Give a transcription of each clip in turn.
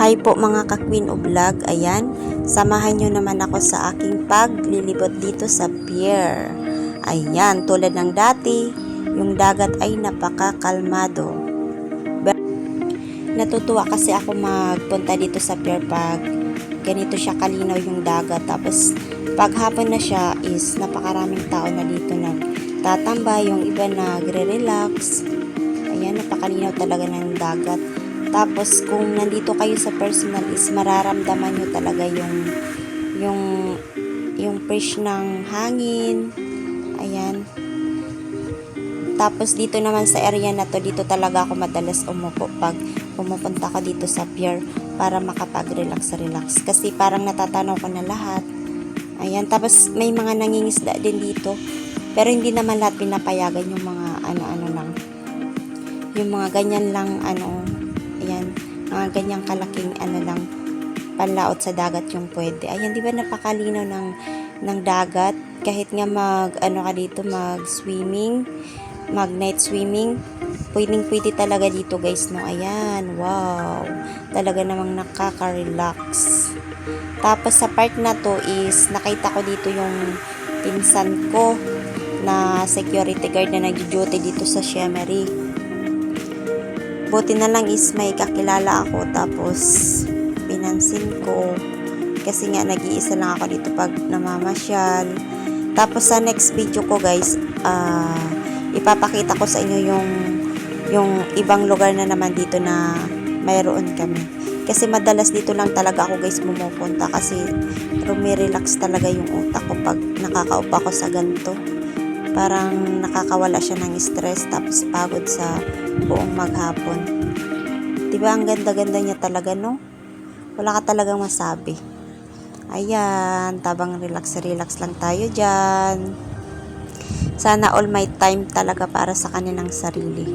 Hi po mga ka-Queen of Vlog, ayan, samahan nyo naman ako sa aking paglilibot dito sa pier. Ayan, tulad ng dati, yung dagat ay napakakalmado. Natutuwa kasi ako magpunta dito sa pier pag ganito siya kalinaw yung dagat. Tapos pag hapon na siya is napakaraming tao na dito nagtatambay, yung iba nagre-relax. Ayan, napakalinaw talaga ng dagat. Tapos kung nandito kayo sa personal is mararamdaman nyo talaga yung yung fresh ng hangin. Ayan. Tapos dito naman sa area na to, dito talaga ako madalas umupo pag pumupunta ko dito sa pier para makapag-relax. Kasi parang natatanaw ko na lahat. Ayan. Tapos may mga nangingisda din dito. Pero hindi naman lahat pinapayagan yung mga ano-ano lang. Yung mga ganyan lang ayan, mga ganyang kalaking lang, panlaot sa dagat yung pwede. Ayan, di ba napakalinaw ng dagat? Kahit nga ka dito, mag-swimming, mag-night swimming, pwede talaga dito guys, no? Ayan, wow. Talaga namang nakaka-relax. Tapos sa part na to is, nakita ko dito yung pinsan ko na security guard na nag-duty dito sa Shemery. Buti na lang is may kakilala ako, tapos pinansin ko kasi nga nag-iisa lang ako dito pag namamasyal. Tapos sa next video ko guys, ipapakita ko sa inyo yung ibang lugar na naman dito na mayroon kami. Kasi madalas dito lang talaga ako guys pumupunta kasi rumirelax talaga yung utak ko pag nakakaupo ako sa ganito. Parang nakakawala siya ng stress tapos pagod sa buong maghapon. Diba ang ganda-ganda niya talaga, no? Wala ka talagang masabi. Ayan, tabang relax lang tayo dyan. Sana all my time talaga para sa kanilang sarili.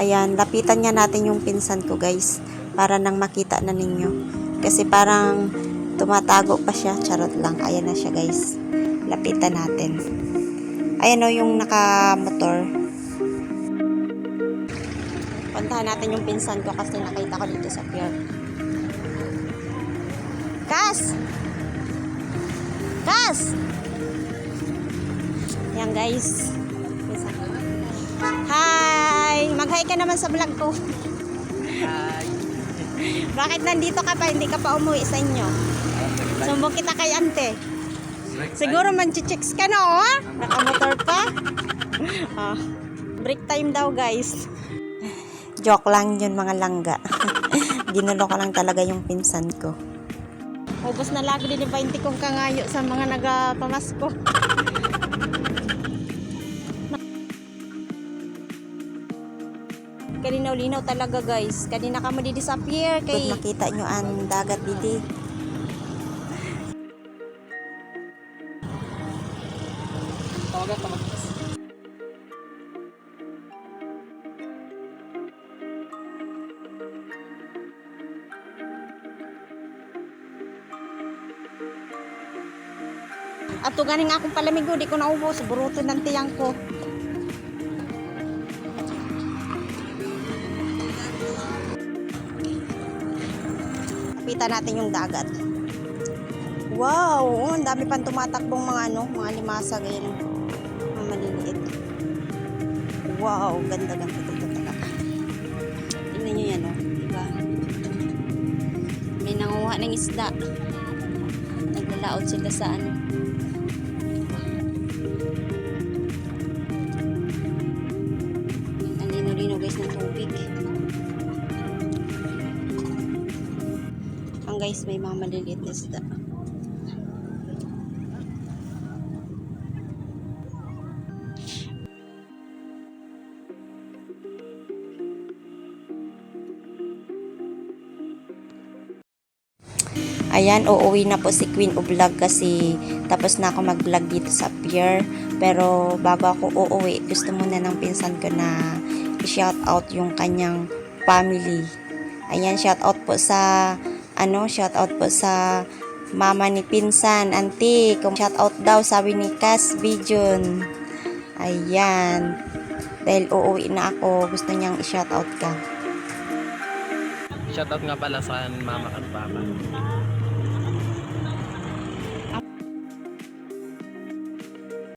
Ayan, lapitan nga natin yung pinsan ko guys para nang makita na ninyo. Kasi parang tumatago pa siya, charot lang. Ayan na siya guys. Lapitan natin. Ayan o, yung naka-motor. Puntahan natin yung pinsan ko kasi nakita ko dito sa pier. Kas! Kas! Yan guys. Hi! Mag-hi ka naman sa vlog ko. Hi. Bakit nandito ka pa? Hindi ka pa umuwi sa inyo? Sumbong kita kay ante. Siguro man-chicks ka na, oh? Nakamotor pa? Break time daw, guys. Joke lang yun, mga langga. Ginulo ko lang talaga yung pinsan ko. Ubus na lagi din yung 20 kong kangayo sa mga nagpamasko. Kalinaw-linaw talaga, guys. Kanina ka mo di-disappear. Kung makita nyo ang dagat didi. Tawagan ka Ato ganing akong palamigo, di ko naubos. Buruto ng tiyang ko. Kapitan natin yung dagat. Wow! Ang dami pang tumatakbong mga limasa ganyan. Mga maliliit. Wow! Ganda dito talaga. Tingnan nyo yan, oh. Diba? May nanguha ng isda. Naglalaot sila sa ang lino-lino guys ng tubig. Ang guys, may mga maliliit na isda. Ayan, uuwi na po si Queen of Vlog kasi tapos na ako mag-vlog dito sa pier. Pero bago ako uuwi, gusto muna ng pinsan ko na i-shout out yung kanyang family. Ayan, shout out po sa mama ni pinsan, auntie. Shout out daw, sabi ni Cass Bijon. Ayan. Dahil uuwi na ako, gusto niyang i-shout out ka. Shoutout nga pala sa mama at papa.